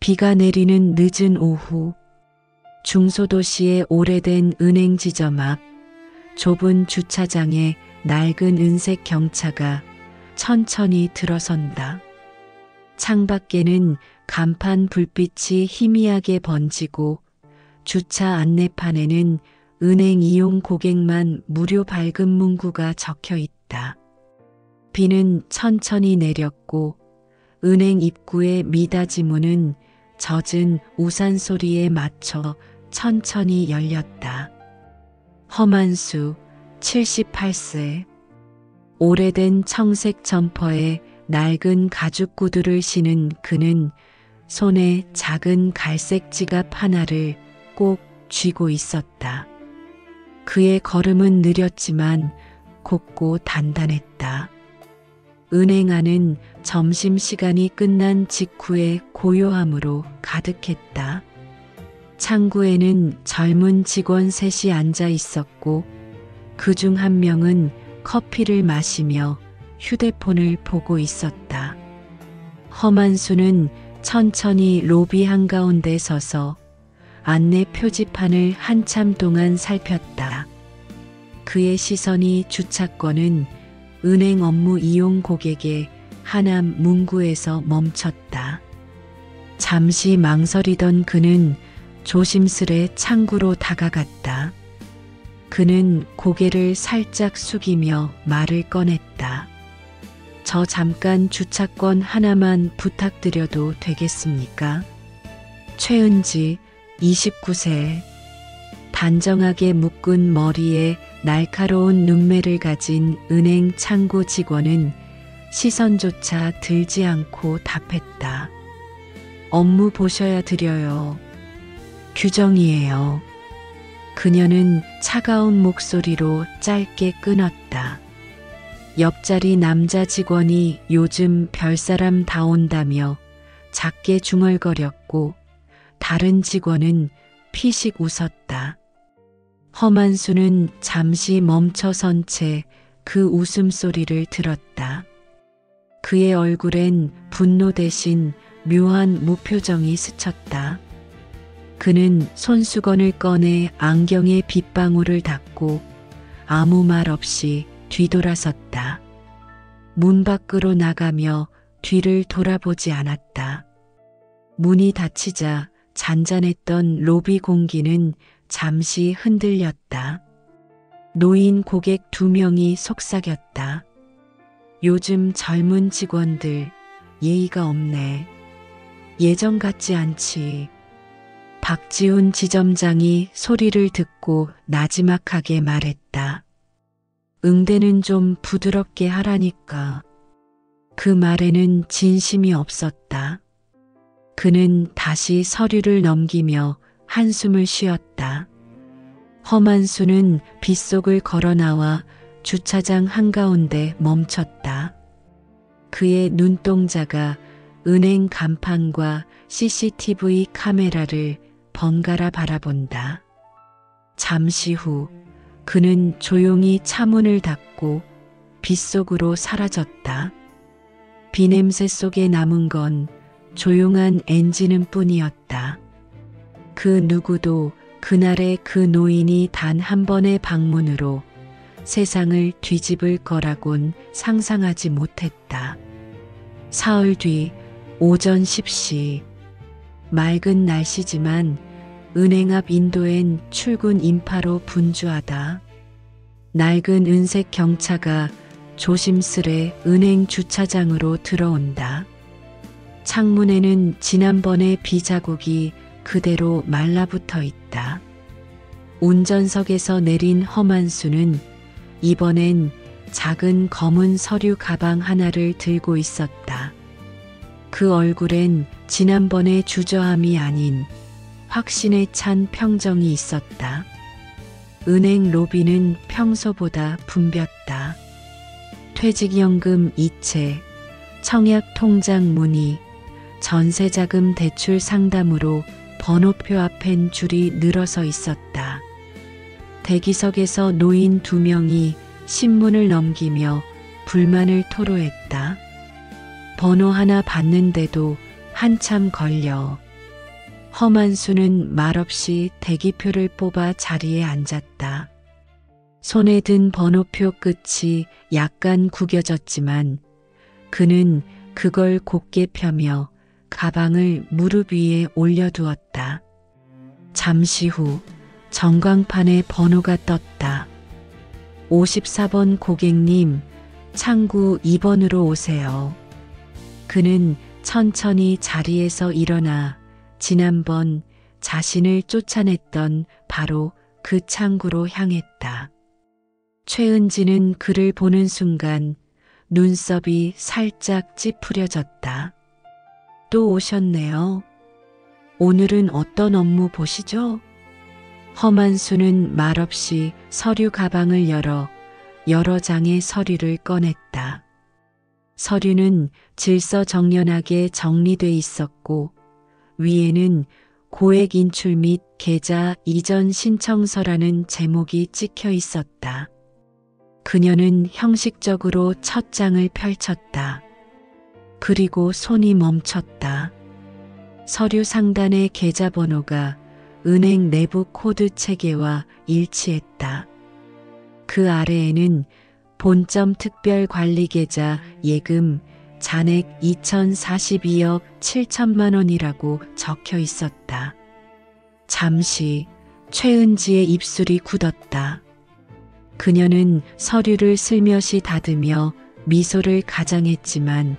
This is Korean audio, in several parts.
비가 내리는 늦은 오후, 중소도시의 오래된 은행 지점 앞 좁은 주차장에 낡은 은색 경차가 천천히 들어선다. 창밖에는 간판 불빛이 희미하게 번지고 주차 안내판에는 은행 이용 고객만 무료 밝은 문구가 적혀 있다. 비는 천천히 내렸고 은행 입구의 미닫이 문은 젖은 우산 소리에 맞춰 천천히 열렸다. 허만수 78세. 오래된 청색 점퍼에 낡은 가죽 구두를 신은 그는 손에 작은 갈색 지갑 하나를 꼭 쥐고 있었다. 그의 걸음은 느렸지만 곱고 단단했다. 은행 안은 점심시간이 끝난 직후의 고요함으로 가득했다. 창구에는 젊은 직원 셋이 앉아 있었고 그중 한 명은 커피를 마시며 휴대폰을 보고 있었다. 허만수는 천천히 로비 한가운데 서서 안내 표지판을 한참 동안 살폈다. 그의 시선이 주차권은 은행 업무 이용 고객의 하남 문구에서 멈췄다. 잠시 망설이던 그는 조심스레 창구로 다가갔다. 그는 고개를 살짝 숙이며 말을 꺼냈다. 저 잠깐 주차권 하나만 부탁드려도 되겠습니까? 최은지 29세. 단정하게 묶은 머리에 날카로운 눈매를 가진 은행 창구 직원은 시선조차 들지 않고 답했다. 업무 보셔야 드려요. 규정이에요. 그녀는 차가운 목소리로 짧게 끊었다. 옆자리 남자 직원이 요즘 별사람 다 온다며 작게 중얼거렸고 다른 직원은 피식 웃었다. 허만수는 잠시 멈춰선 채 그 웃음소리를 들었다. 그의 얼굴엔 분노 대신 묘한 무표정이 스쳤다. 그는 손수건을 꺼내 안경에 빗방울을 닦고 아무 말 없이 뒤돌아섰다. 문 밖으로 나가며 뒤를 돌아보지 않았다. 문이 닫히자 잔잔했던 로비 공기는 잠시 흔들렸다. 노인 고객 2명이 속삭였다. 요즘 젊은 직원들 예의가 없네. 예전 같지 않지. 박지훈 지점장이 소리를 듣고 나지막하게 말했다. 응대는 좀 부드럽게 하라니까. 그 말에는 진심이 없었다. 그는 다시 서류를 넘기며 한숨을 쉬었다. 허만수는 빗속을 걸어 나와 주차장 한가운데 멈췄다. 그의 눈동자가 은행 간판과 CCTV 카메라를 번갈아 바라본다. 잠시 후 그는 조용히 차문을 닫고 빗속으로 사라졌다. 비냄새 속에 남은 건 조용한 엔진음 뿐이었다. 그 누구도 그날의 그 노인이 단 한 번의 방문으로 세상을 뒤집을 거라곤 상상하지 못했다. 사흘 뒤 오전 10시. 맑은 날씨지만 은행 앞 인도엔 출근 인파로 분주하다. 낡은 은색 경차가 조심스레 은행 주차장으로 들어온다. 창문에는 지난번의 비 자국이 그대로 말라붙어 있다. 운전석에서 내린 허만수는 이번엔 작은 검은 서류 가방 하나를 들고 있었다. 그 얼굴엔 지난번의 주저함이 아닌 확신에 찬 평정이 있었다. 은행 로비는 평소보다 붐볐다. 퇴직연금 이체, 청약 통장 문의, 전세자금 대출 상담으로 번호표 앞엔 줄이 늘어서 있었다. 대기석에서 노인 2명이 신문을 넘기며 불만을 토로했다. 번호 하나 받는데도 한참 걸려. 허만수는 말없이 대기표를 뽑아 자리에 앉았다. 손에 든 번호표 끝이 약간 구겨졌지만 그는 그걸 곧게 펴며 가방을 무릎 위에 올려두었다. 잠시 후 전광판에 번호가 떴다. 54번 고객님, 창구 2번으로 오세요. 그는 천천히 자리에서 일어나 지난번 자신을 쫓아냈던 바로 그 창구로 향했다. 최은지는 그를 보는 순간 눈썹이 살짝 찌푸려졌다. 또 오셨네요. 오늘은 어떤 업무 보시죠? 허만수는 말없이 서류 가방을 열어 여러 장의 서류를 꺼냈다. 서류는 질서정연하게 정리돼 있었고 위에는 고액 인출 및 계좌 이전 신청서라는 제목이 찍혀 있었다. 그녀는 형식적으로 첫 장을 펼쳤다. 그리고 손이 멈췄다. 서류 상단의 계좌번호가 은행 내부 코드 체계와 일치했다. 그 아래에는 본점 특별관리계좌 예금 잔액 2042억 7천만 원이라고 적혀 있었다. 잠시 최은지의 입술이 굳었다. 그녀는 서류를 슬며시 다듬며 미소를 가장했지만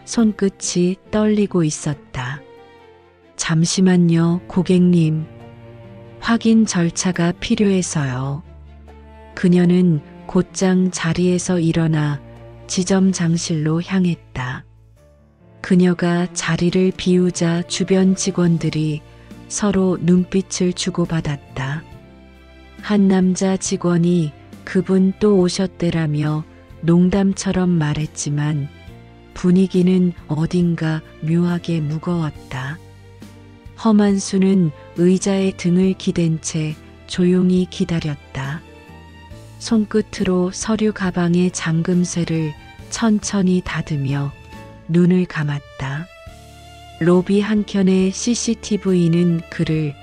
손끝이 떨리고 있었다. 잠시만요, 고객님. 확인 절차가 필요해서요. 그녀는 곧장 자리에서 일어나 지점장실로 향했다. 그녀가 자리를 비우자 주변 직원들이 서로 눈빛을 주고받았다. 한 남자 직원이 그분 또 오셨대라며 농담처럼 말했지만 분위기는 어딘가 묘하게 무거웠다. 허만수는 의자에 등을 기댄 채 조용히 기다렸다. 손끝으로 서류 가방의 잠금쇠를 천천히 닫으며 눈을 감았다. 로비 한켠의 CCTV는 그를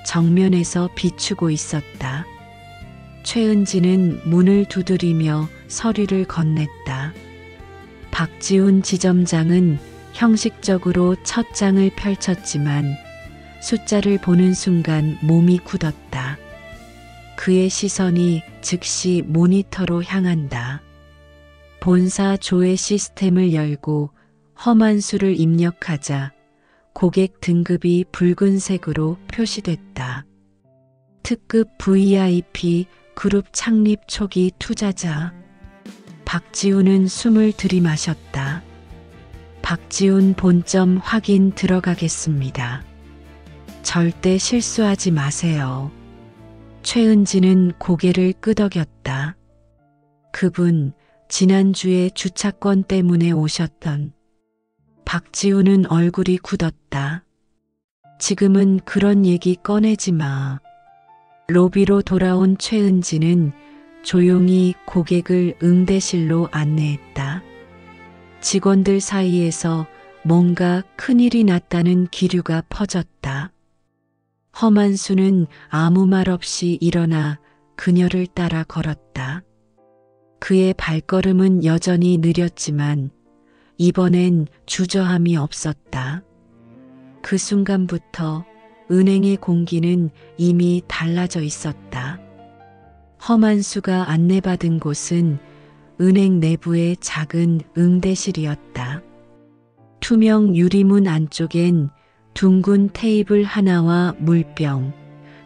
정면에서 비추고 있었다. 최은지는 문을 두드리며 서류를 건넸다. 박지훈 지점장은 형식적으로 첫 장을 펼쳤지만 숫자를 보는 순간 몸이 굳었다. 그의 시선이 즉시 모니터로 향한다. 본사 조회 시스템을 열고 허만수를 입력하자 고객 등급이 붉은색으로 표시됐다. 특급 VIP 그룹 창립 초기 투자자. 박지훈은 숨을 들이마셨다. 박지훈 본점 확인 들어가겠습니다. 절대 실수하지 마세요. 최은지는 고개를 끄덕였다. 그분 지난주에 주차권 때문에 오셨던. 박지훈은 얼굴이 굳었다. 지금은 그런 얘기 꺼내지 마. 로비로 돌아온 최은지는 조용히 고객을 응대실로 안내했다. 직원들 사이에서 뭔가 큰일이 났다는 기류가 퍼졌다. 허만수는 아무 말 없이 일어나 그녀를 따라 걸었다. 그의 발걸음은 여전히 느렸지만 이번엔 주저함이 없었다. 그 순간부터 은행의 공기는 이미 달라져 있었다. 허만수가 안내받은 곳은 은행 내부의 작은 응대실이었다. 투명 유리문 안쪽엔 둥근 테이블 하나와 물병,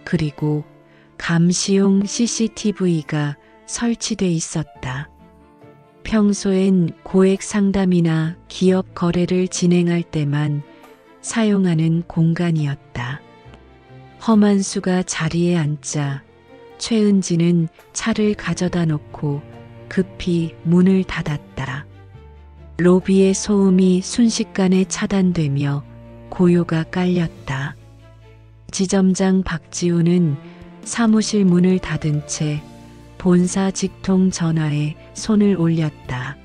그리고 감시용 CCTV가 설치돼 있었다. 평소엔 고액 상담이나 기업 거래를 진행할 때만 사용하는 공간이었다. 허만수가 자리에 앉자 최은지는 차를 가져다 놓고 급히 문을 닫았다. 로비의 소음이 순식간에 차단되며 고요가 깔렸다. 지점장 박지훈은 사무실 문을 닫은 채 본사 직통 전화에 손을 올렸다.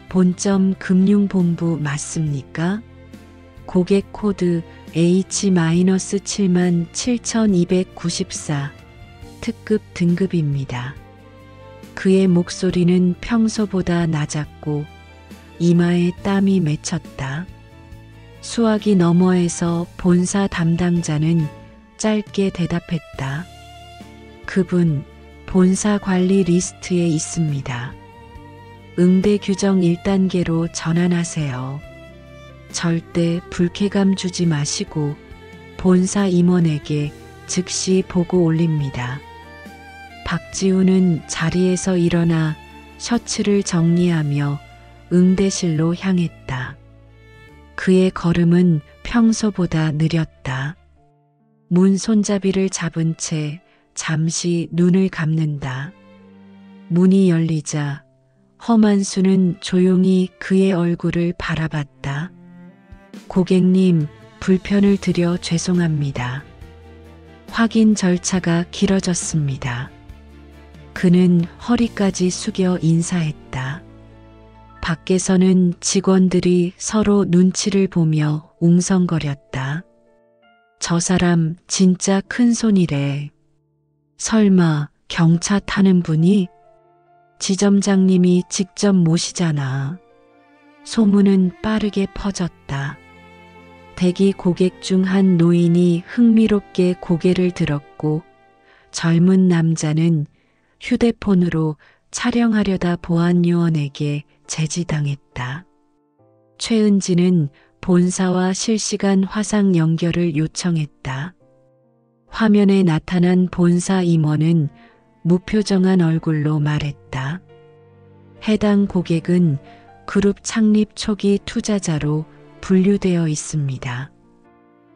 본점 금융본부 맞습니까? 고객 코드 H-77294 특급 등급입니다. 그의 목소리는 평소보다 낮았고 이마에 땀이 맺혔다. 수화기 너머에서 본사 담당자는 짧게 대답했다. 그분 본사 관리 리스트에 있습니다. 응대 규정 1단계로 전환하세요. 절대 불쾌감 주지 마시고 본사 임원에게 즉시 보고 올립니다. 박지우는 자리에서 일어나 셔츠를 정리하며 응대실로 향했다. 그의 걸음은 평소보다 느렸다. 문 손잡이를 잡은 채 잠시 눈을 감는다. 문이 열리자 허만수는 조용히 그의 얼굴을 바라봤다. 고객님, 불편을 드려 죄송합니다. 확인 절차가 길어졌습니다. 그는 허리까지 숙여 인사했다. 밖에서는 직원들이 서로 눈치를 보며 웅성거렸다. 저 사람 진짜 큰손이래. 설마 경차 타는 분이? 지점장님이 직접 모시잖아. 소문은 빠르게 퍼졌다. 대기 고객 중 한 노인이 흥미롭게 고개를 들었고 젊은 남자는 휴대폰으로 촬영하려다 보안요원에게 제지당했다. 최은지는 본사와 실시간 화상 연결을 요청했다. 화면에 나타난 본사 임원은 무표정한 얼굴로 말했다. 해당 고객은 그룹 창립 초기 투자자로 분류되어 있습니다.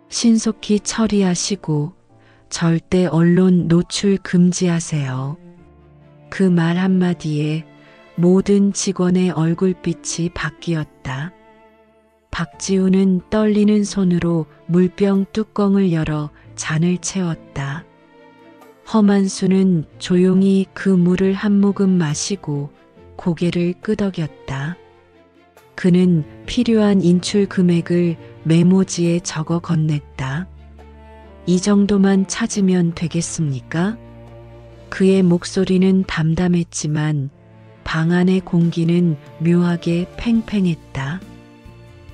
신속히 처리하시고 절대 언론 노출 금지하세요. 그 말 한마디에 모든 직원의 얼굴빛이 바뀌었다. 박지우는 떨리는 손으로 물병 뚜껑을 열어 잔을 채웠다. 허만수는 조용히 그 물을 한 모금 마시고 고개를 끄덕였다. 그는 필요한 인출 금액을 메모지에 적어 건넸다. 이 정도만 찾으면 되겠습니까? 그의 목소리는 담담했지만 방 안의 공기는 묘하게 팽팽했다.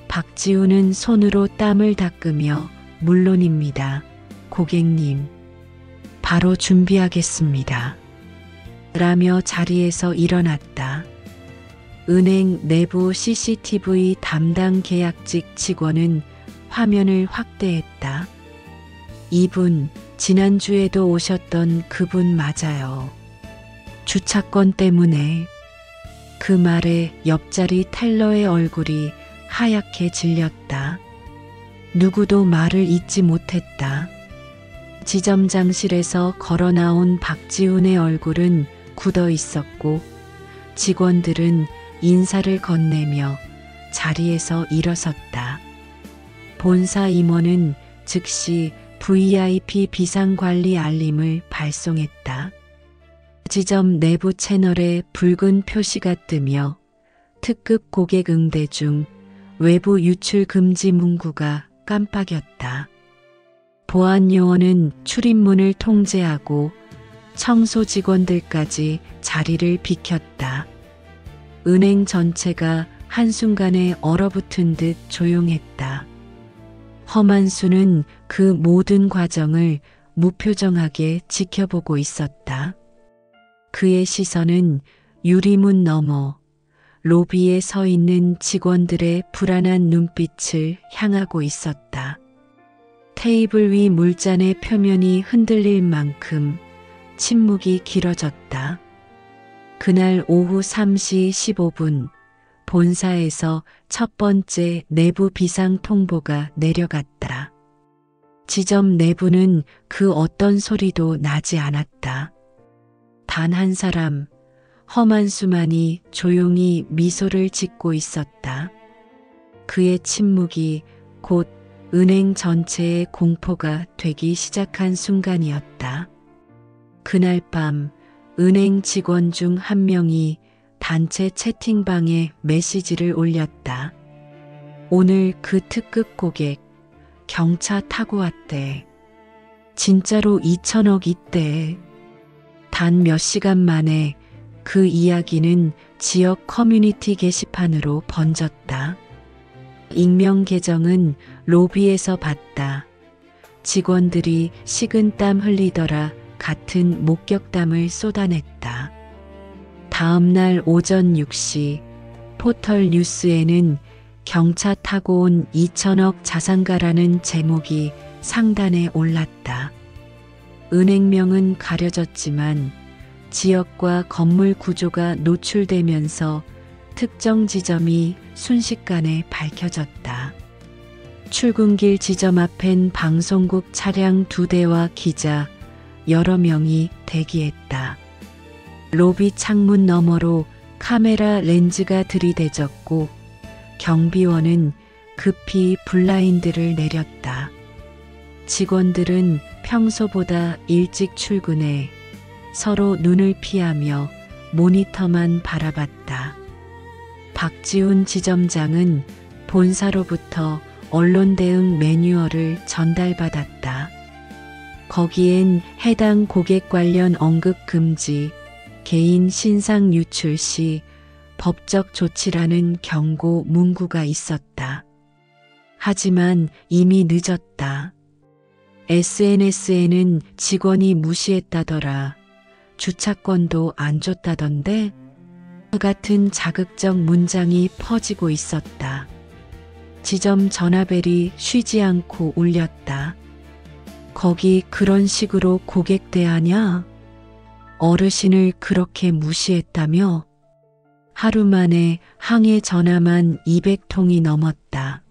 박지우는 손으로 땀을 닦으며 물론입니다. 고객님. 바로 준비하겠습니다. 라며 자리에서 일어났다. 은행 내부 CCTV 담당 계약직 직원은 화면을 확대했다. 이분, 지난주에도 오셨던 그분 맞아요. 주차권 때문에. 그 말에 옆자리 텔러의 얼굴이 하얗게 질렸다. 누구도 말을 잇지 못했다. 지점장실에서 걸어 나온 박지훈의 얼굴은 굳어 있었고 직원들은 인사를 건네며 자리에서 일어섰다. 본사 임원은 즉시 VIP 비상관리 알림을 발송했다. 지점 내부 채널에 붉은 표시가 뜨며 특급 고객 응대 중 외부 유출 금지 문구가 깜빡였다. 보안 요원은 출입문을 통제하고 청소 직원들까지 자리를 비켰다. 은행 전체가 한순간에 얼어붙은 듯 조용했다. 허만수는 그 모든 과정을 무표정하게 지켜보고 있었다. 그의 시선은 유리문 너머 로비에 서 있는 직원들의 불안한 눈빛을 향하고 있었다. 테이블 위 물잔의 표면이 흔들릴 만큼 침묵이 길어졌다. 그날 오후 3시 15분 본사에서 첫 번째 내부 비상 통보가 내려갔다. 지점 내부는 그 어떤 소리도 나지 않았다. 단 한 사람, 허만수만이 조용히 미소를 짓고 있었다. 그의 침묵이 곧 은행 전체의 공포가 되기 시작한 순간이었다. 그날 밤 은행 직원 중 한 명이 단체 채팅방에 메시지를 올렸다. 오늘 그 특급 고객 경차 타고 왔대. 진짜로 2천억 있대. 단 몇 시간 만에 그 이야기는 지역 커뮤니티 게시판으로 번졌다. 익명 계정은 로비에서 봤다. 직원들이 식은땀 흘리더라 같은 목격담을 쏟아냈다. 다음 날 오전 6시 포털 뉴스에는 경차 타고 온 2천억 자산가라는 제목이 상단에 올랐다. 은행명은 가려졌지만 지역과 건물 구조가 노출되면서 특정 지점이 순식간에 밝혀졌다. 출근길 지점 앞엔 방송국 차량 2대와 기자 여러 명이 대기했다. 로비 창문 너머로 카메라 렌즈가 들이대졌고 경비원은 급히 블라인드를 내렸다. 직원들은 평소보다 일찍 출근해 서로 눈을 피하며 모니터만 바라봤다. 박지훈 지점장은 본사로부터 언론 대응 매뉴얼을 전달받았다. 거기엔 해당 고객 관련 언급 금지, 개인 신상 유출 시 법적 조치라는 경고 문구가 있었다. 하지만 이미 늦었다. SNS에는 직원이 무시했다더라. 주차권도 안 줬다던데? 같은 자극적 문장이 퍼지고 있었다. 지점 전화벨이 쉬지 않고 울렸다. 거기 그런 식으로 고객 대하냐? 어르신을 그렇게 무시했다며? 하루 만에 항해 전화만 200통이 넘었다.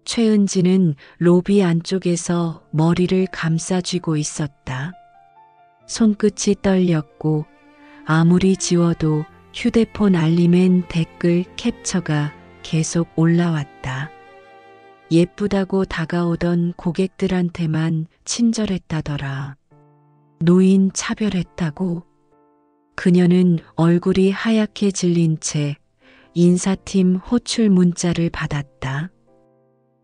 최은지는 로비 안쪽에서 머리를 감싸쥐고 있었다. 손끝이 떨렸고 아무리 지워도 휴대폰 알림엔 댓글 캡처가 계속 올라왔다. 예쁘다고 다가오던 고객들한테만 친절했다더라. 노인 차별했다고? 그녀는 얼굴이 하얗게 질린 채 인사팀 호출 문자를 받았다.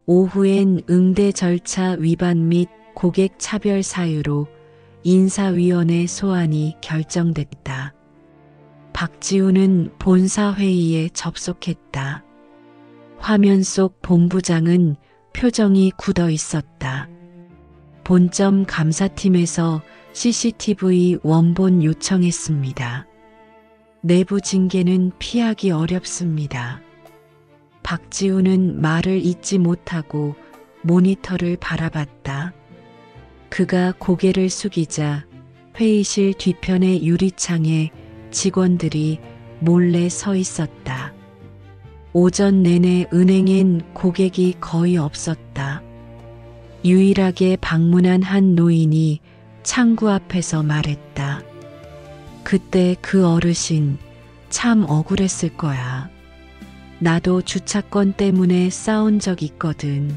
오후엔 응대 절차 위반 및 고객 차별 사유로 인사위원회 소환이 결정됐다. 박지훈은 본사 회의에 접속했다. 화면 속 본부장은 표정이 굳어 있었다. 본점 감사팀에서 CCTV 원본 요청했습니다. 내부 징계는 피하기 어렵습니다. 박지훈은 말을 잇지 못하고 모니터를 바라봤다. 그가 고개를 숙이자 회의실 뒤편의 유리창에 직원들이 몰래 서 있었다. 오전 내내 은행엔 고객이 거의 없었다. 유일하게 방문한 한 노인이 창구 앞에서 말했다. 그때 그 어르신 참 억울했을 거야. 나도 주차권 때문에 싸운 적 있거든.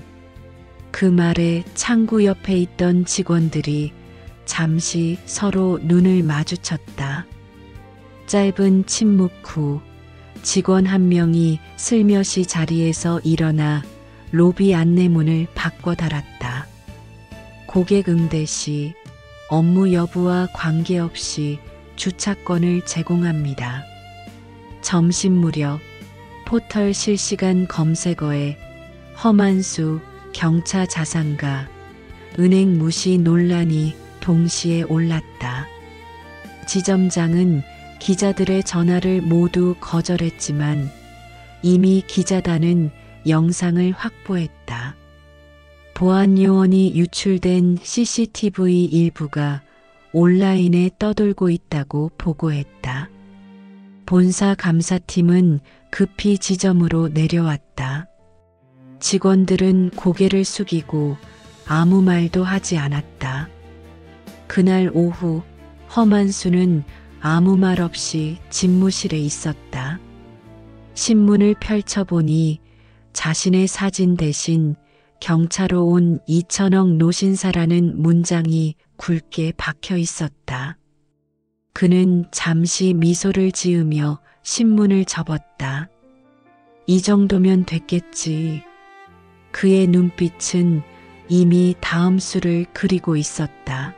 그 말에 창구 옆에 있던 직원들이 잠시 서로 눈을 마주쳤다. 짧은 침묵 후 직원 한 명이 슬며시 자리에서 일어나 로비 안내문을 바꿔 달았다. 고객 응대 시 업무 여부와 관계없이 주차권을 제공합니다. 점심 무렵 포털 실시간 검색어에 허만수 경차 자산가 은행 무시 논란이 동시에 올랐다. 지점장은 기자들의 전화를 모두 거절했지만 이미 기자단은 영상을 확보했다. 보안 요원이 유출된 CCTV 일부가 온라인에 떠돌고 있다고 보고했다. 본사 감사팀은 급히 지점으로 내려왔다. 직원들은 고개를 숙이고 아무 말도 하지 않았다. 그날 오후 허만수는 아무 말 없이 집무실에 있었다. 신문을 펼쳐보니 자신의 사진 대신 경차로 온 2천억 노신사라는 문장이 굵게 박혀 있었다. 그는 잠시 미소를 지으며 신문을 접었다. 이 정도면 됐겠지. 그의 눈빛은 이미 다음 수를 그리고 있었다.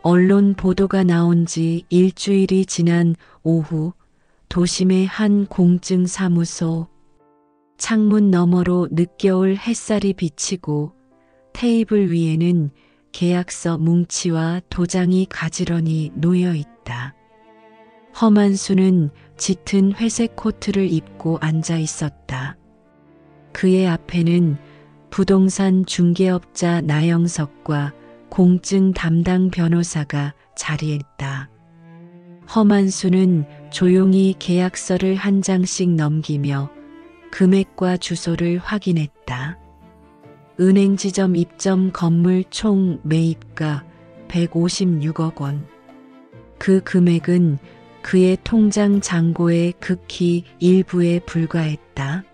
언론 보도가 나온 지 일주일이 지난 오후 도심의 한 공증사무소. 창문 너머로 늦겨울 햇살이 비치고 테이블 위에는 계약서 뭉치와 도장이 가지런히 놓여 있다. 허만수는 짙은 회색 코트를 입고 앉아 있었다. 그의 앞에는 부동산 중개업자 나영석과 공증 담당 변호사가 자리했다. 허만수는 조용히 계약서를 한 장씩 넘기며 금액과 주소를 확인했다. 은행 지점 입점 건물 총 매입가 156억 원. 그 금액은 그의 통장 잔고의 극히 일부에 불과했다.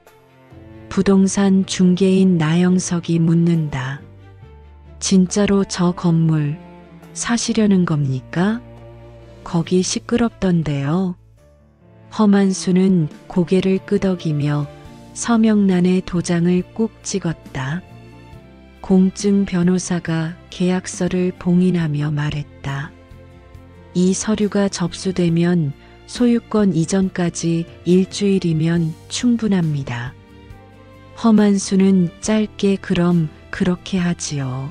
부동산 중개인 나영석이 묻는다. 진짜로 저 건물 사시려는 겁니까? 거기 시끄럽던데요. 허만수는 고개를 끄덕이며 서명란에 도장을 꾹 찍었다. 공증 변호사가 계약서를 봉인하며 말했다. 이 서류가 접수되면 소유권 이전까지 일주일이면 충분합니다. 허만수는 짧게 그럼 그렇게 하지요.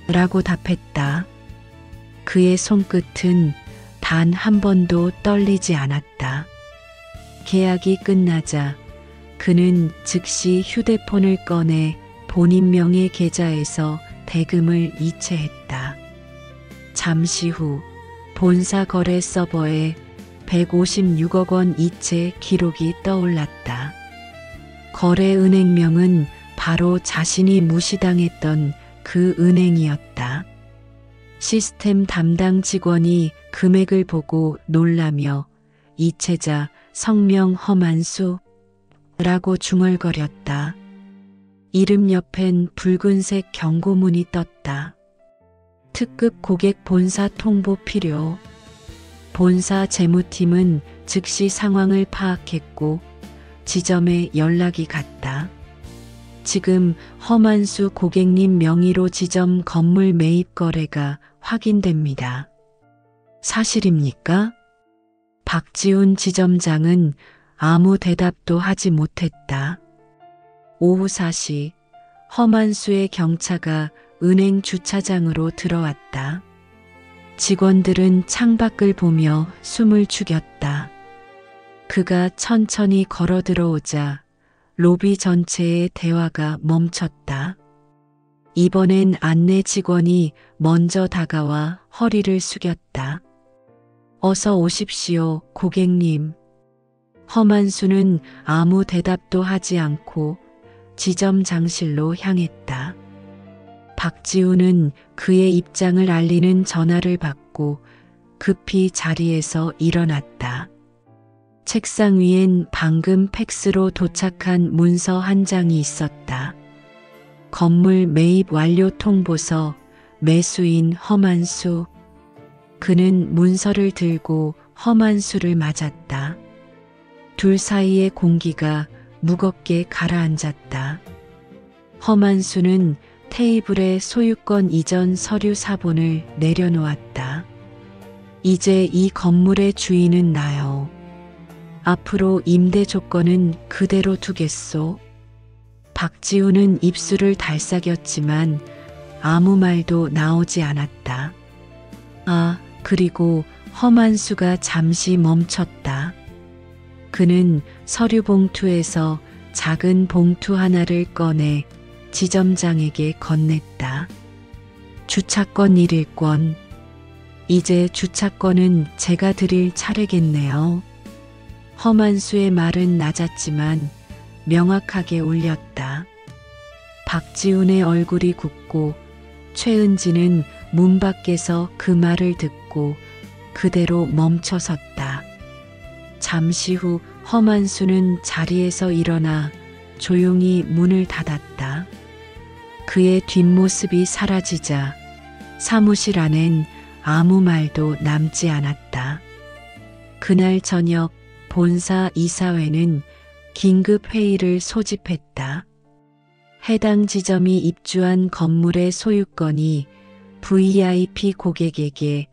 라고 답했다. 그의 손끝은 단 한 번도 떨리지 않았다. 계약이 끝나자 그는 즉시 휴대폰을 꺼내 본인 명의 계좌에서 대금을 이체했다. 잠시 후 본사 거래 서버에 156억 원 이체 기록이 떠올랐다. 거래 은행명은 바로 자신이 무시당했던 그 은행이었다. 시스템 담당 직원이 금액을 보고 놀라며 이체자 성명 허만수 라고 중얼거렸다. 이름 옆엔 붉은색 경고문이 떴다. 특급 고객 본사 통보 필요. 본사 재무팀은 즉시 상황을 파악했고 지점에 연락이 갔다. 지금 허만수 고객님 명의로 지점 건물 매입 거래가 확인됩니다. 사실입니까? 박지훈 지점장은 아무 대답도 하지 못했다. 오후 4시 허만수의 경차가 은행 주차장으로 들어왔다. 직원들은 창밖을 보며 숨을 죽였다. 그가 천천히 걸어 들어오자 로비 전체의 대화가 멈췄다. 이번엔 안내 직원이 먼저 다가와 허리를 숙였다. 어서 오십시오, 고객님. 허만수는 아무 대답도 하지 않고 지점 장실로 향했다. 박지훈은 그의 입장을 알리는 전화를 받고 급히 자리에서 일어났다. 책상 위엔 방금 팩스로 도착한 문서 한 장이 있었다. 건물 매입 완료 통보서, 매수인 허만수. 그는 문서를 들고 허만수를 맞았다. 둘 사이의 공기가 무겁게 가라앉았다. 허만수는 테이블에 소유권 이전 서류 사본을 내려놓았다. 이제 이 건물의 주인은 나요. 앞으로 임대 조건은 그대로 두겠소. 박지훈은 입술을 달싹였지만 아무 말도 나오지 않았다. 아, 그리고 허만수가 잠시 멈췄다. 그는 서류 봉투에서 작은 봉투 하나를 꺼내 지점장에게 건넸다. 주차권 1일권. 이제 주차권은 제가 드릴 차례겠네요. 허만수의 말은 낮았지만 명확하게 울렸다. 박지훈의 얼굴이 굳고 최은지는 문 밖에서 그 말을 듣고 그대로 멈춰섰다. 잠시 후 허만수는 자리에서 일어나 조용히 문을 닫았다. 그의 뒷모습이 사라지자 사무실 안엔 아무 말도 남지 않았다. 그날 저녁 본사 이사회는 긴급 회의를 소집했다. 해당 지점이 입주한 건물의 소유권이 VIP 고객에게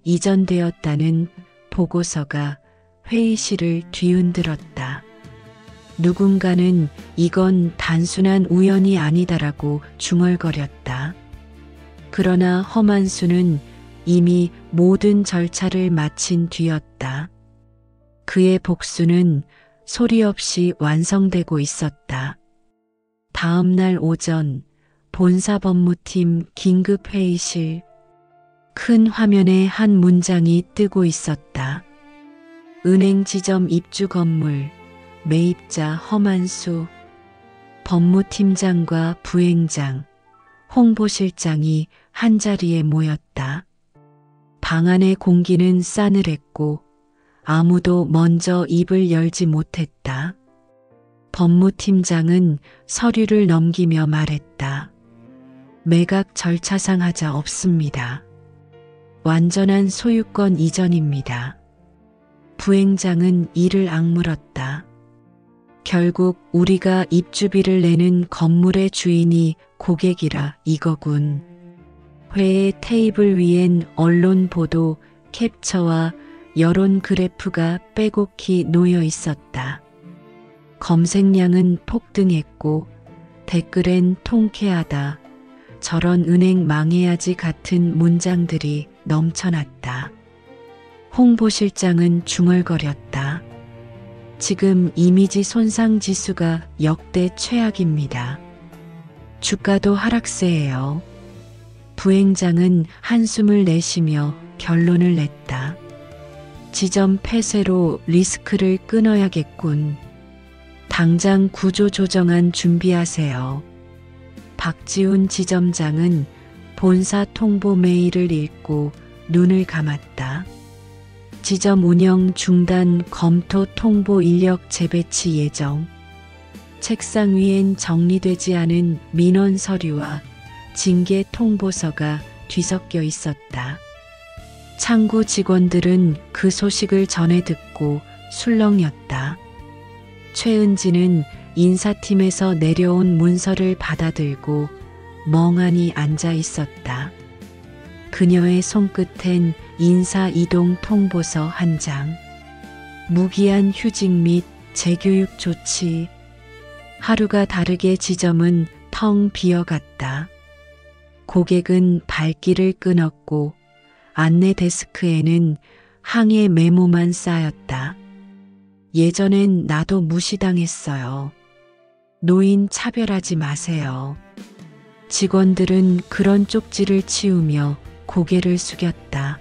이전되었다는 보고서가 회의실을 뒤흔들었다. 누군가는 이건 단순한 우연이 아니다라고 중얼거렸다. 그러나 허만수는 이미 모든 절차를 마친 뒤였다. 그의 복수는 소리 없이 완성되고 있었다. 다음 날 오전 본사법무팀 긴급회의실. 큰 화면에 한 문장이 뜨고 있었다. 은행 지점 입주 건물, 매입자 허만수. 법무팀장과 부행장, 홍보실장이 한자리에 모였다. 방 안의 공기는 싸늘했고 아무도 먼저 입을 열지 못했다. 법무팀장은 서류를 넘기며 말했다. 매각 절차상 하자 없습니다. 완전한 소유권 이전입니다. 부행장은 이를 악물었다. 결국 우리가 입주비를 내는 건물의 주인이 고객이라 이거군. 회의 테이블 위엔 언론 보도, 캡처와 여론 그래프가 빼곡히 놓여 있었다. 검색량은 폭등했고 댓글엔 통쾌하다, 저런 은행 망해야지 같은 문장들이 넘쳐났다. 홍보실장은 중얼거렸다. 지금 이미지 손상 지수가 역대 최악입니다. 주가도 하락세예요. 부행장은 한숨을 내쉬며 결론을 냈다. 지점 폐쇄로 리스크를 끊어야겠군. 당장 구조 조정안 준비하세요. 박지훈 지점장은 본사 통보 메일을 읽고 눈을 감았다. 지점 운영 중단 검토 통보 인력 재배치 예정. 책상 위엔 정리되지 않은 민원 서류와 징계 통보서가 뒤섞여 있었다. 창구 직원들은 그 소식을 전해 듣고 술렁였다. 최은지는 인사팀에서 내려온 문서를 받아들고 멍하니 앉아 있었다. 그녀의 손끝엔 인사 이동 통보서 한 장, 무기한 휴직 및 재교육 조치. 하루가 다르게 지점은 텅 비어갔다. 고객은 발길을 끊었고 안내 데스크에는 항해 메모만 쌓였다. 예전엔 나도 무시당했어요. 노인 차별하지 마세요. 직원들은 그런 쪽지를 치우며 고개를 숙였다.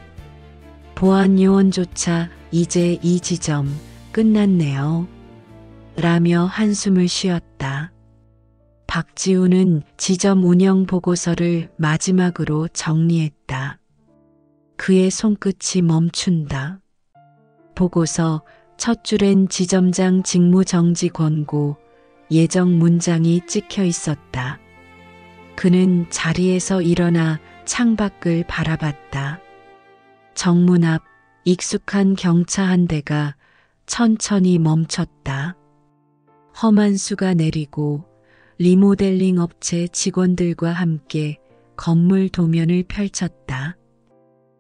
보안 요원조차 이제 이 지점 끝났네요. 라며 한숨을 쉬었다. 박지우는 지점 운영 보고서를 마지막으로 정리했다. 그의 손끝이 멈춘다. 보고서 첫 줄엔 지점장 직무정지 권고, 예정 문장이 찍혀 있었다. 그는 자리에서 일어나 창밖을 바라봤다. 정문 앞 익숙한 경차 한 대가 천천히 멈췄다. 허만수가 내리고 리모델링 업체 직원들과 함께 건물 도면을 펼쳤다.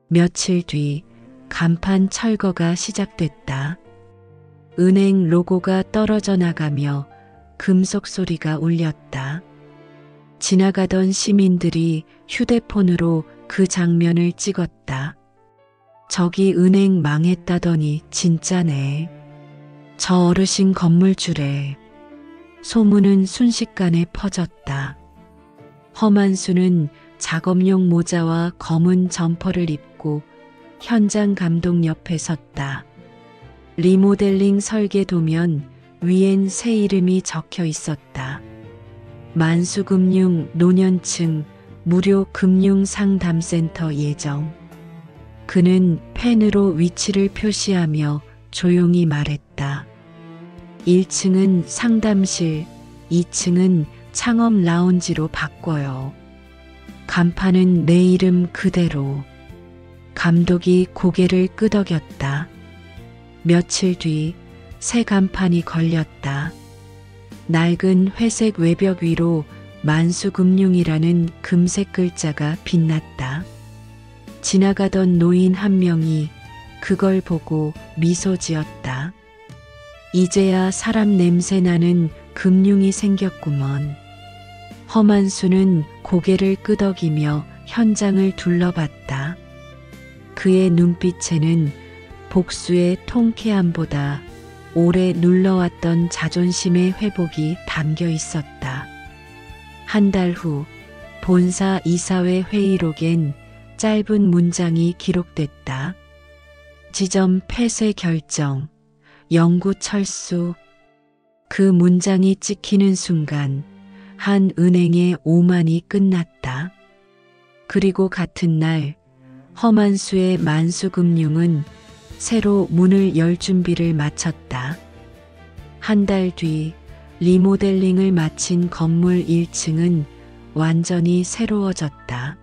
며칠 뒤 간판 철거가 시작됐다. 은행 로고가 떨어져 나가며 금속 소리가 울렸다. 지나가던 시민들이 휴대폰으로 그 장면을 찍었다. 저기 은행 망했다더니 진짜네. 저 어르신 건물주래. 소문은 순식간에 퍼졌다. 허만수는 작업용 모자와 검은 점퍼를 입고 현장 감독 옆에 섰다. 리모델링 설계 도면 위엔 새 이름이 적혀 있었다. 만수금융 노년층 무료 금융상담센터 예정. 그는 펜으로 위치를 표시하며 조용히 말했다. 1층은 상담실, 2층은 창업 라운지로 바꿔요. 간판은 내 이름 그대로. 감독이 고개를 끄덕였다. 며칠 뒤 새 간판이 걸렸다. 낡은 회색 외벽 위로 만수금융이라는 금색 글자가 빛났다. 지나가던 노인 한 명이 그걸 보고 미소 지었다. 이제야 사람 냄새 나는 금융이 생겼구먼. 허만수는 고개를 끄덕이며 현장을 둘러봤다. 그의 눈빛에는 복수의 통쾌함보다 오래 눌러왔던 자존심의 회복이 담겨 있었다. 한 달 후 본사 이사회 회의록엔 짧은 문장이 기록됐다. 지점 폐쇄 결정, 영구 철수. 그 문장이 찍히는 순간 한 은행의 오만이 끝났다. 그리고 같은 날 허만수의 만수금융은 새로 문을 열 준비를 마쳤다. 한 달 뒤 리모델링을 마친 건물 1층은 완전히 새로워졌다.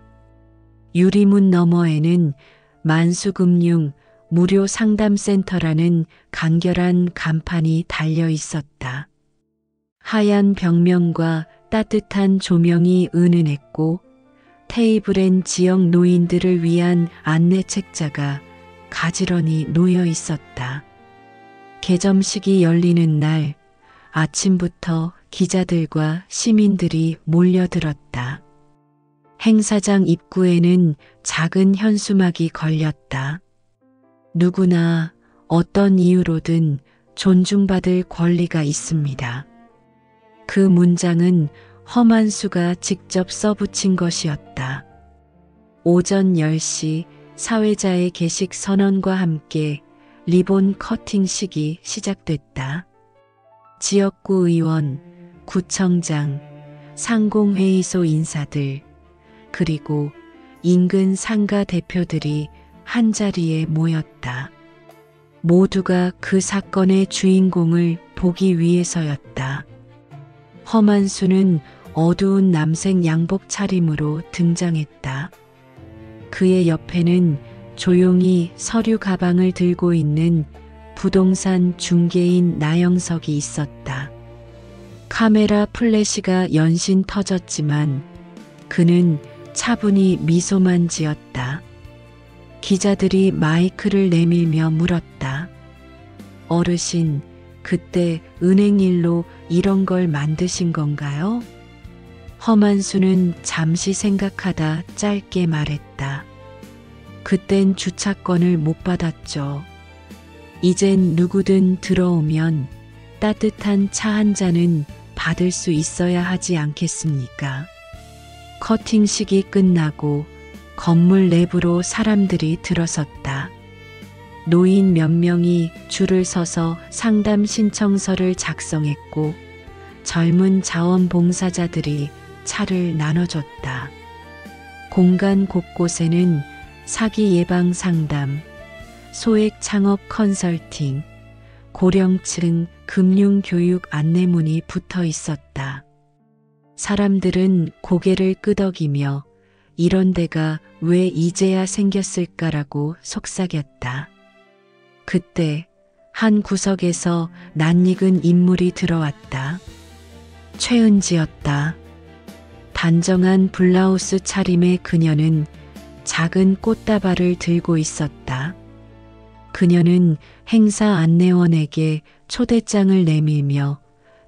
유리문 너머에는 만수금융 무료 상담센터라는 간결한 간판이 달려 있었다. 하얀 벽면과 따뜻한 조명이 은은했고 테이블엔 지역 노인들을 위한 안내 책자가 가지런히 놓여 있었다. 개점식이 열리는 날 아침부터 기자들과 시민들이 몰려들었다. 행사장 입구에는 작은 현수막이 걸렸다. 누구나 어떤 이유로든 존중받을 권리가 있습니다. 그 문장은 허만수가 직접 써붙인 것이었다. 오전 10시 사회자의 개식 선언과 함께 리본 커팅식이 시작됐다. 지역구 의원, 구청장, 상공회의소 인사들, 그리고 인근 상가 대표들이 한자리에 모였다. 모두가 그 사건의 주인공을 보기 위해서였다. 허만수는 어두운 남색 양복 차림으로 등장했다. 그의 옆에는 조용히 서류 가방을 들고 있는 부동산 중개인 나영석이 있었다. 카메라 플래시가 연신 터졌지만 그는 차분히 미소만 지었다. 기자들이 마이크를 내밀며 물었다. 어르신, 그때 은행 일로 이런 걸 만드신 건가요? 허만수는 잠시 생각하다 짧게 말했다. 그땐 주차권을 못 받았죠. 이젠 누구든 들어오면 따뜻한 차 한 잔은 받을 수 있어야 하지 않겠습니까? 커팅식이 끝나고 건물 내부로 사람들이 들어섰다. 노인 몇 명이 줄을 서서 상담 신청서를 작성했고 젊은 자원봉사자들이 차를 나눠줬다. 공간 곳곳에는 사기 예방 상담, 소액 창업 컨설팅, 고령층 금융 교육 안내문이 붙어 있었다. 사람들은 고개를 끄덕이며 이런 데가 왜 이제야 생겼을까라고 속삭였다. 그때 한 구석에서 낯익은 인물이 들어왔다. 최은지였다. 단정한 블라우스 차림의 그녀는 작은 꽃다발을 들고 있었다. 그녀는 행사 안내원에게 초대장을 내밀며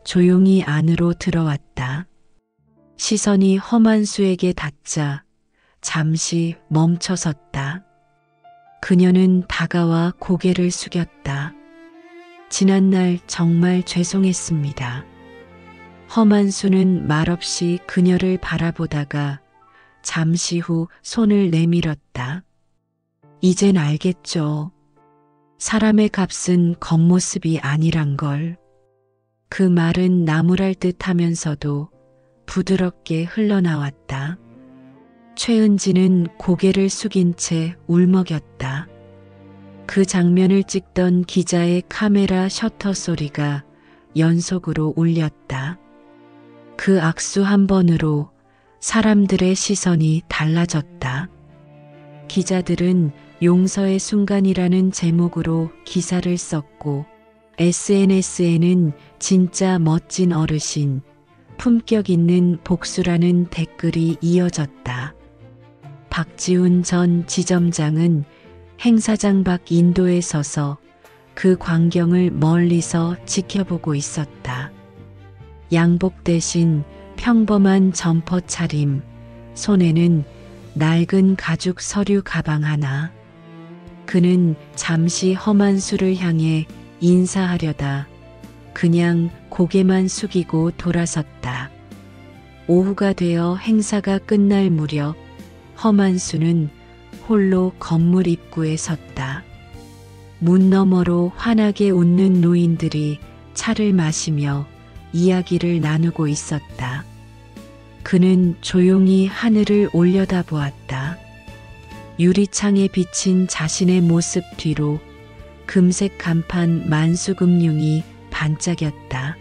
조용히 안으로 들어왔다. 시선이 허만수에게 닿자 잠시 멈춰섰다. 그녀는 다가와 고개를 숙였다. 지난날 정말 죄송했습니다. 허만수는 말없이 그녀를 바라보다가 잠시 후 손을 내밀었다. 이젠 알겠죠. 사람의 값은 겉모습이 아니란 걸. 그 말은 나무랄 듯 하면서도 부드럽게 흘러나왔다. 최은지는 고개를 숙인 채 울먹였다. 그 장면을 찍던 기자의 카메라 셔터 소리가 연속으로 울렸다. 그 악수 한 번으로 사람들의 시선이 달라졌다. 기자들은 용서의 순간이라는 제목으로 기사를 썼고 SNS에는 진짜 멋진 어르신, 품격 있는 복수라는 댓글이 이어졌다. 박지훈 전 지점장은 행사장 밖 인도에 서서 그 광경을 멀리서 지켜보고 있었다. 양복 대신 평범한 점퍼 차림, 손에는 낡은 가죽 서류 가방 하나. 그는 잠시 허만수를 향해 인사하려다 그냥 고개만 숙이고 돌아섰다. 오후가 되어 행사가 끝날 무렵 허만수는 홀로 건물 입구에 섰다. 문 너머로 환하게 웃는 노인들이 차를 마시며 이야기를 나누고 있었다. 그는 조용히 하늘을 올려다보았다. 유리창에 비친 자신의 모습 뒤로 금색 간판 만수금융이 반짝였다.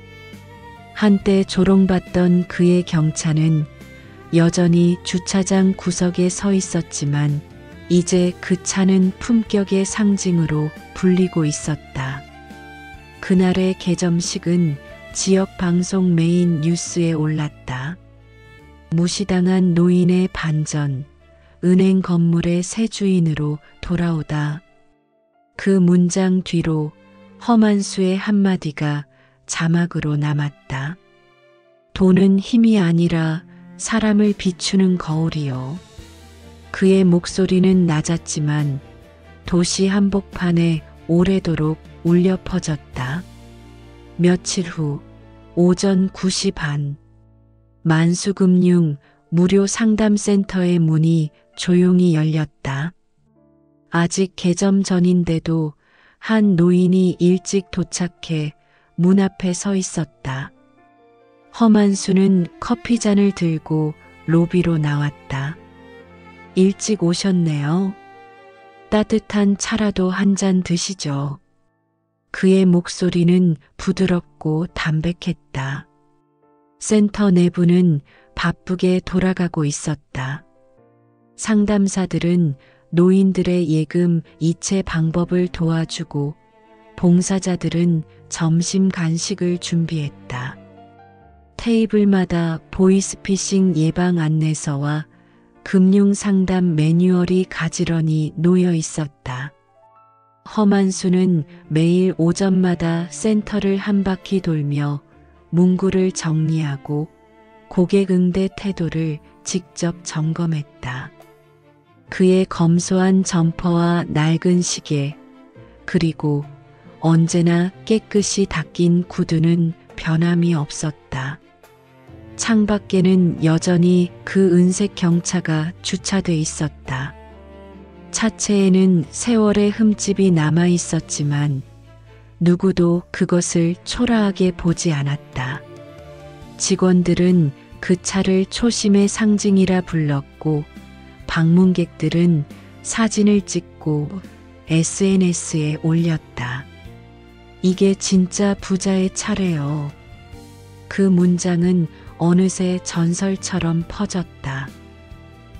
한때 조롱받던 그의 경차는 여전히 주차장 구석에 서 있었지만 이제 그 차는 품격의 상징으로 불리고 있었다. 그날의 개점식은 지역 방송 메인 뉴스에 올랐다. 무시당한 노인의 반전, 은행 건물의 새 주인으로 돌아오다. 그 문장 뒤로 허만수의 한마디가 자막으로 남았다. 돈은 힘이 아니라 사람을 비추는 거울이요. 그의 목소리는 낮았지만 도시 한복판에 오래도록 울려 퍼졌다. 며칠 후 오전 9시 반, 만수금융 무료 상담센터의 문이 조용히 열렸다. 아직 개점 전인데도 한 노인이 일찍 도착해 문 앞에 서 있었다. 허만수는 커피잔을 들고 로비로 나왔다. 일찍 오셨네요. 따뜻한 차라도 한 잔 드시죠. 그의 목소리는 부드럽고 담백했다. 센터 내부는 바쁘게 돌아가고 있었다. 상담사들은 노인들의 예금 이체 방법을 도와주고 봉사자들은 점심 간식을 준비했다. 테이블마다 보이스피싱 예방 안내서와 금융상담 매뉴얼이 가지런히 놓여 있었다. 허만수는 매일 오전마다 센터를 한 바퀴 돌며 문구를 정리하고 고객 응대 태도를 직접 점검했다. 그의 검소한 점퍼와 낡은 시계, 그리고 언제나 깨끗이 닦인 구두는 변함이 없었다. 창밖에는 여전히 그 은색 경차가 주차돼 있었다. 차체에는 세월의 흠집이 남아 있었지만 누구도 그것을 초라하게 보지 않았다. 직원들은 그 차를 초심의 상징이라 불렀고 방문객들은 사진을 찍고 SNS에 올렸다. 이게 진짜 부자의 차래요. 그 문장은 어느새 전설처럼 퍼졌다.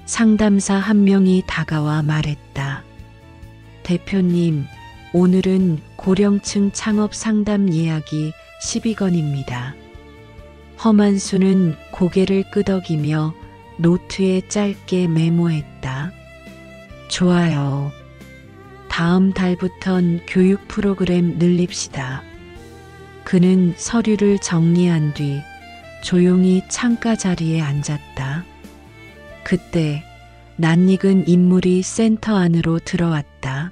상담사 한 명이 다가와 말했다. 대표님, 오늘은 고령층 창업 상담 예약이 12건입니다. 허만수는 고개를 끄덕이며 노트에 짧게 메모했다. 좋아요. 다음 달부턴 교육 프로그램 늘립시다. 그는 서류를 정리한 뒤 조용히 창가 자리에 앉았다. 그때 낯익은 인물이 센터 안으로 들어왔다.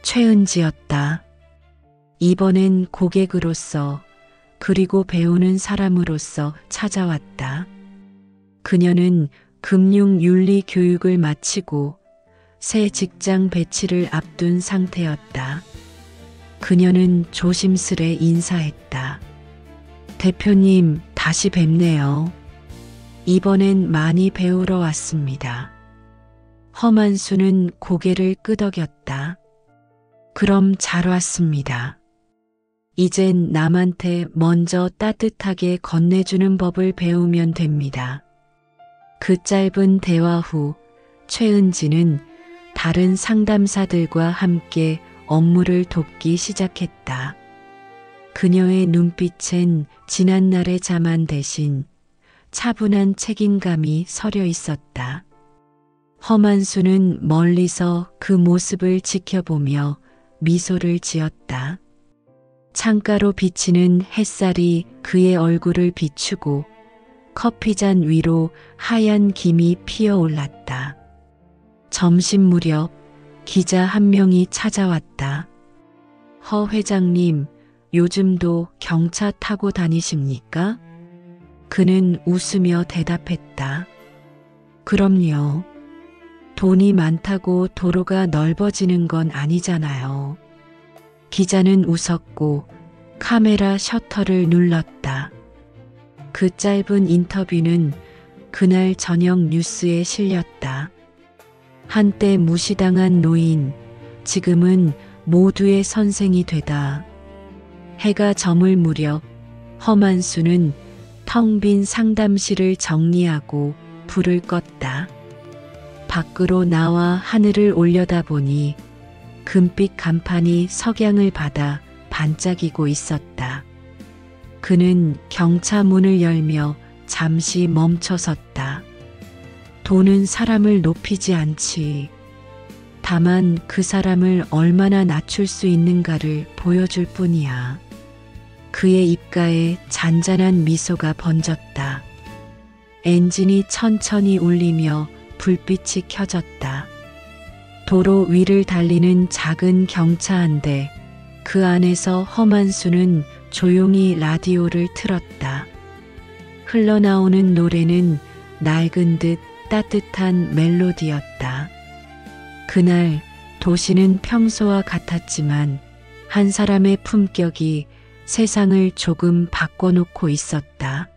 최은지였다. 이번엔 고객으로서 그리고 배우는 사람으로서 찾아왔다. 그녀는 금융윤리 교육을 마치고 새 직장 배치를 앞둔 상태였다. 그녀는 조심스레 인사했다. 대표님, 다시 뵙네요. 이번엔 많이 배우러 왔습니다. 허만수는 고개를 끄덕였다. 그럼 잘 왔습니다. 이젠 남한테 먼저 따뜻하게 건네주는 법을 배우면 됩니다. 그 짧은 대화 후 최은지는 다른 상담사들과 함께 업무를 돕기 시작했다. 그녀의 눈빛엔 지난날의 자만 대신 차분한 책임감이 서려 있었다. 허만수는 멀리서 그 모습을 지켜보며 미소를 지었다. 창가로 비치는 햇살이 그의 얼굴을 비추고 커피잔 위로 하얀 김이 피어올랐다. 점심 무렵 기자 한 명이 찾아왔다. 허 회장님, 요즘도 경차 타고 다니십니까? 그는 웃으며 대답했다. 그럼요. 돈이 많다고 도로가 넓어지는 건 아니잖아요. 기자는 웃었고 카메라 셔터를 눌렀다. 그 짧은 인터뷰는 그날 저녁 뉴스에 실렸다. 한때 무시당한 노인, 지금은 모두의 선생이 되다. 해가 저물 무렵 허만수는 텅 빈 상담실을 정리하고 불을 껐다. 밖으로 나와 하늘을 올려다보니 금빛 간판이 석양을 받아 반짝이고 있었다. 그는 경차 문을 열며 잠시 멈춰섰다. 돈은 사람을 높이지 않지. 다만 그 사람을 얼마나 낮출 수 있는가를 보여줄 뿐이야. 그의 입가에 잔잔한 미소가 번졌다. 엔진이 천천히 울리며 불빛이 켜졌다. 도로 위를 달리는 작은 경차 한 대, 그 안에서 허만수는 조용히 라디오를 틀었다. 흘러나오는 노래는 낡은 듯 따뜻한 멜로디였다. 그날 도시는 평소와 같았지만 한 사람의 품격이 세상을 조금 바꿔놓고 있었다.